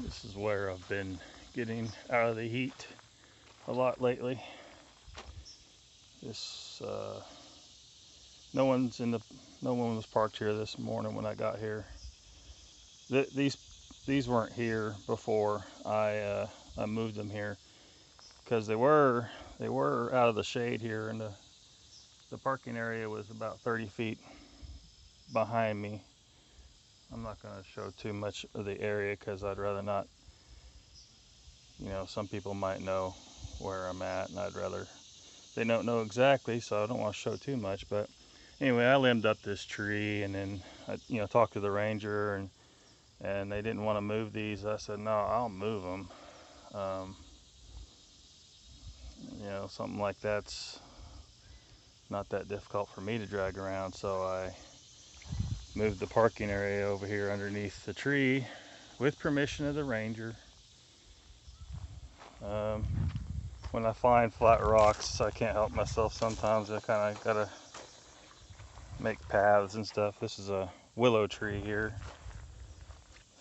This is where I've been getting out of the heat a lot lately. This no one was parked here this morning when I got here. These weren't here before I moved them here because they were out of the shade here, and the parking area was about 30 feet behind me. I'm not going to show too much of the area because I'd rather not. You know, some people might know where I'm at, and I'd rather they don't know exactly, so I don't want to show too much. But anyway, I limbed up this tree, and then I talked to the ranger, and they didn't want to move these. I said, no, I'll move them. Something like that's not that difficult for me to drag around, so I moved the parking area over here underneath the tree with permission of the ranger. When I find flat rocks, I can't help myself sometimes. I kind of gotta make paths and stuff. This is a willow tree here,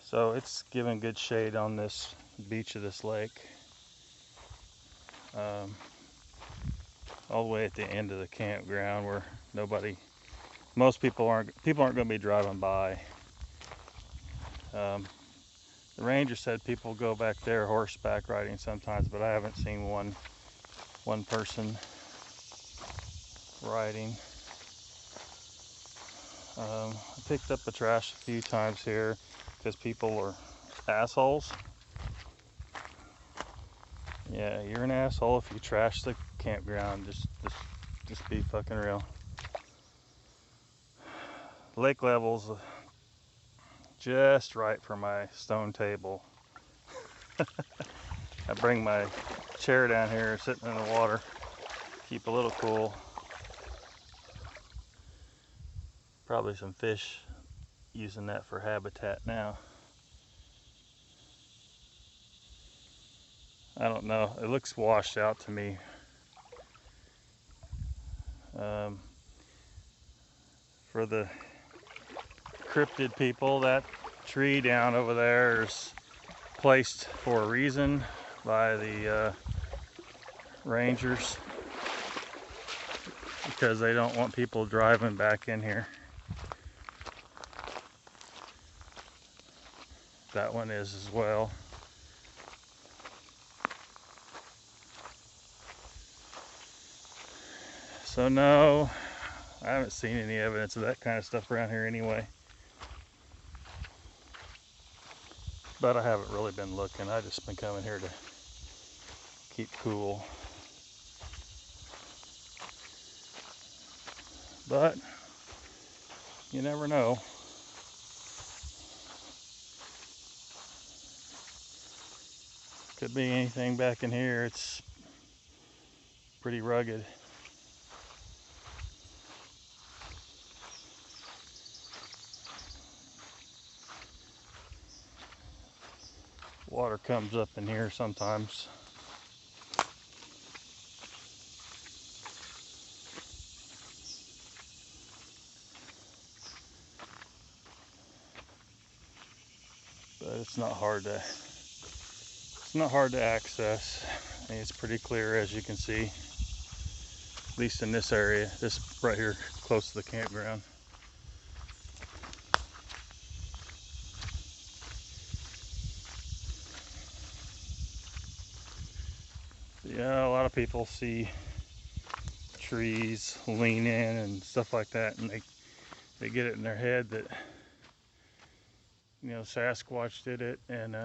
so it's giving good shade on this beach of this lake. All the way at the end of the campground where most people aren't going to be driving by. The ranger said people go back there horseback riding sometimes, but I haven't seen one person riding. I picked up the trash a few times here because people are assholes. Yeah, you're an asshole if you trash the campground. Just be fucking real. Lake level's just right for my stone table. I bring my chair down here, sitting in the water, keep a little cool. Probably some fish using that for habitat now. I don't know, it looks washed out to me. For the cryptid people, that tree down over there is placed for a reason by the rangers, because they don't want people driving back in here. That one is as well. So no, I haven't seen any evidence of that kind of stuff around here anyway. But I haven't really been looking. I've just been coming here to keep cool. But you never know. Could be anything back in here. It's pretty rugged. Water comes up in here sometimes. But it's not hard to access. I mean, it's pretty clear, as you can see, at least in this area, this right here close to the campground. Yeah, a lot of people see trees lean in and stuff like that, and they get it in their head that, Sasquatch did it, and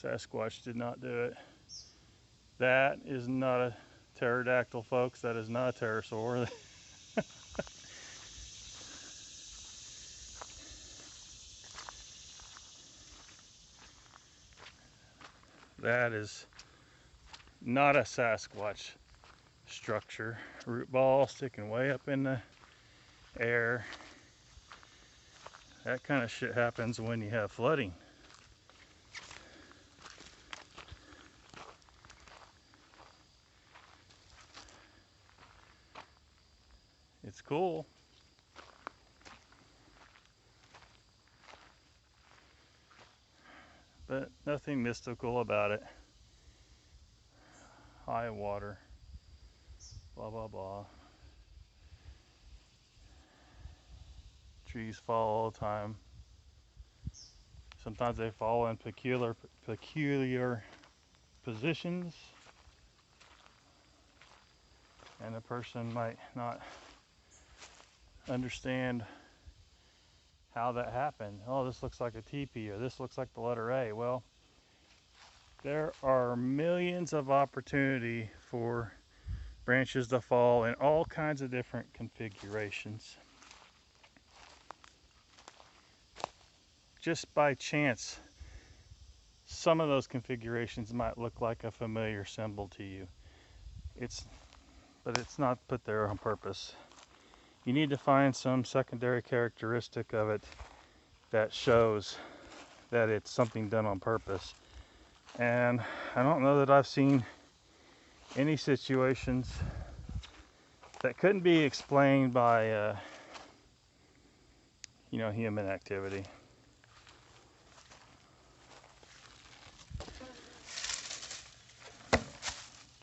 Sasquatch did not do it. That is not a pterodactyl, folks. That is not a pterosaur. That is not a Sasquatch structure. Root ball sticking way up in the air. That kind of shit happens when you have flooding. It's cool. but nothing mystical about it. High water, blah blah blah. Trees fall all the time. Sometimes they fall in peculiar positions, and a person might not understand how that happened. Oh, this looks like a teepee, or this looks like the letter A. Well, there are millions of opportunity for branches to fall in all kinds of different configurations. Just by chance, some of those configurations might look like a familiar symbol to you. But it's not put there on purpose. You need to find some secondary characteristic of it that shows that it's something done on purpose. And I don't know that I've seen any situations that couldn't be explained by human activity.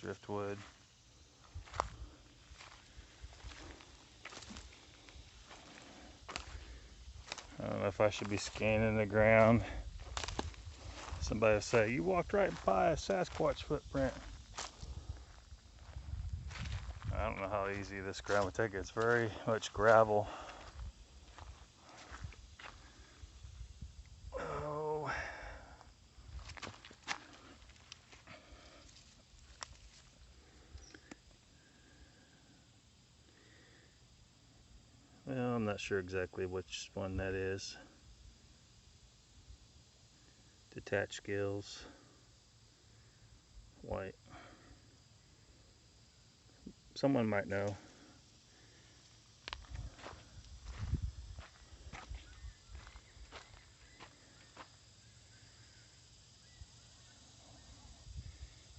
Driftwood. I don't know if I should be scanning the ground. Somebody will say, you walked right by a Sasquatch footprint. I don't know how easy this ground would take it. It's very much gravel. Oh. Well, I'm not sure exactly which one that is. Detached scales, white. Someone might know.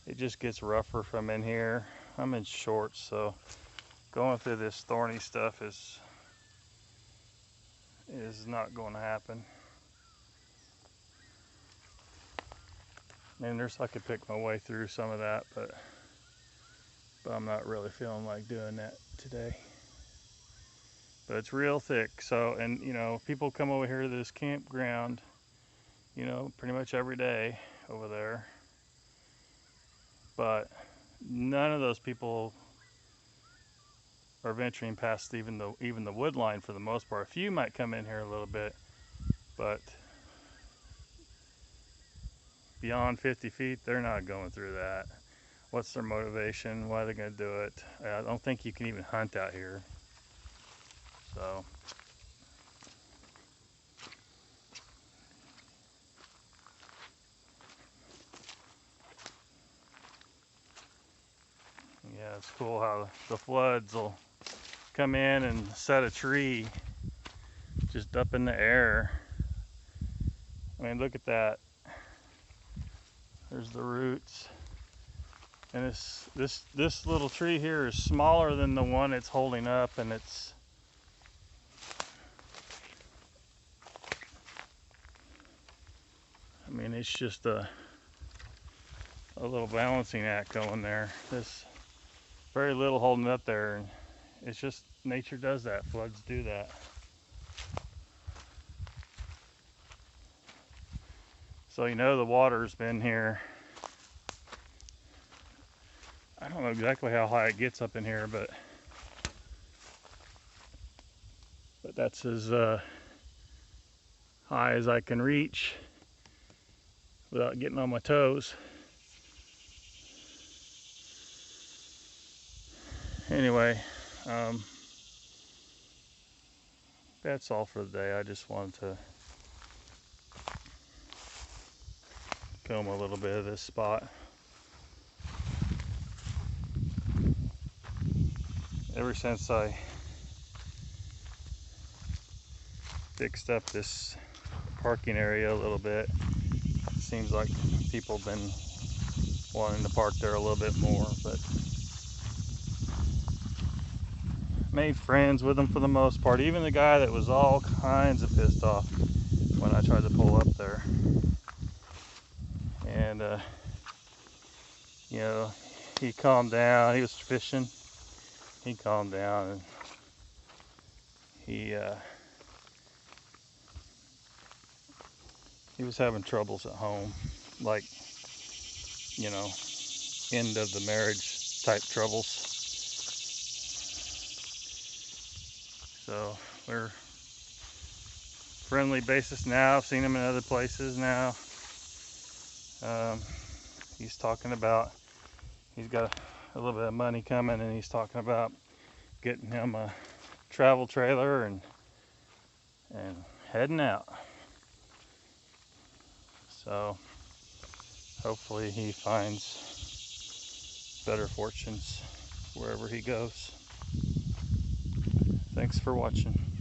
It just gets rougher from in here. I'm in shorts, so going through this thorny stuff is not going to happen. And I could pick my way through some of that, but I'm not really feeling like doing that today. But it's real thick. So, and people come over here to this campground, pretty much every day over there. But none of those people are venturing past even the wood line for the most part. A few might come in here a little bit, but beyond 50 feet, they're not going through that. What's their motivation? Why are they going to do it? I don't think you can even hunt out here. So, yeah, it's cool how the floods will come in and set a tree just up in the air. I mean, look at that. There's the roots. And this little tree here is smaller than the one it's holding up, and it's just a little balancing act going there. There's very little holding up there, and it's just nature does that. Floods do that. So the water's been here. I don't know exactly how high it gets up in here, but that's as high as I can reach without getting on my toes. Anyway, that's all for the day. I just wanted to film a little bit of this spot. Ever since I fixed up this parking area a little bit, it seems like people have been wanting to park there a little bit more, but made friends with them for the most part. Even the guy that was all kinds of pissed off when I tried to pull up there. And you know, he calmed down. He was fishing. He calmed down, and he was having troubles at home, like, you know, end of the marriage type troubles. So we're friendly basis now. I've seen him in other places now. He's talking about, he's got a little bit of money coming, and he's talking about getting him a travel trailer and heading out. So hopefully he finds better fortunes wherever he goes. Thanks for watching.